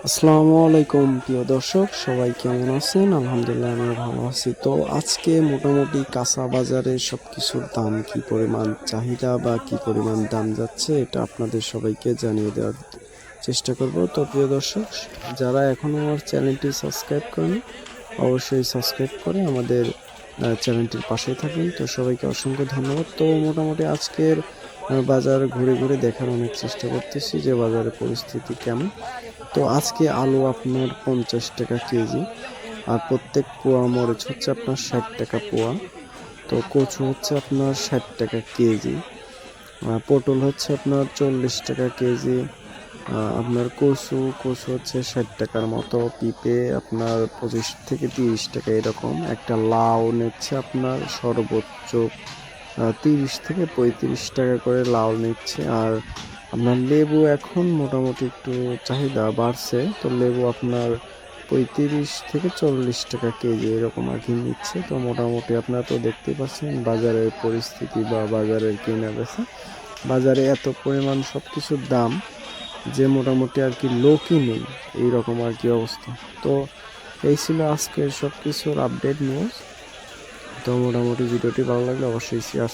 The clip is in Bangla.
আসসালামু আলাইকুম প্রিয় দর্শক, সবাই কেমন আছেন? আলহামদুলিল্লাহ আমি ভালো আছি। তো আজকে মোটামুটি কাঁচা বাজারে সবকিছুর দাম কি পরিমাণ চাহিদা বা কি পরিমাণ দাম যাচ্ছে এটা আপনাদের সবাইকে জানিয়ে দেওয়ার চেষ্টা করব। তো প্রিয় দর্শক, যারা এখনও আমার চ্যানেলটি সাবস্ক্রাইব করেন অবশ্যই সাবস্ক্রাইব করে আমাদের চ্যানেলটির পাশেই থাকুন। তো সবাইকে অসংখ্য ধন্যবাদ। তো মোটামুটি আজকের বাজার ঘুরে ঘুরে দেখার অনেক চেষ্টা করতেছি যে বাজারের পরিস্থিতি কেমন। তো আজকে আলু আপনার 50 টাকা কেজি, আর প্রত্যেক পোয়া মরিচ হচ্ছে আপনার 60 টাকা পোয়া। তো কচু হচ্ছে আপনার 60 টাকা কেজি, পটল হচ্ছে আপনার 40 টাকা কেজি, আপনার কচু কচু হচ্ছে 60 টাকার মতো, পিঁপে আপনার 25 থেকে 30 টাকা এরকম। একটা লাউ নিচ্ছে আপনার সর্বোচ্চ 30 থেকে 35 টাকা করে লাউ নিচ্ছে। আর আপনার লেবু এখন মোটামুটি একটু চাহিদা বাড়ছে, তো লেবু আপনার 35 থেকে 40 টাকা কেজি এরকম আর কি নিচ্ছে। তো মোটামুটি আপনারা তো দেখতেই পাচ্ছেন বাজারের পরিস্থিতি বা বাজারের কেনা বেচা, বাজারে এত পরিমাণ সব কিছুর দাম যে মোটামুটি আর কি লোকই নেই, এইরকম আর কি অবস্থা। তো এই ছিল আজকের সব কিছুর আপডেট নিউজ। তো মোটামুটি ভিডিওটি ভালো লাগলে অবশ্যই শেয়ার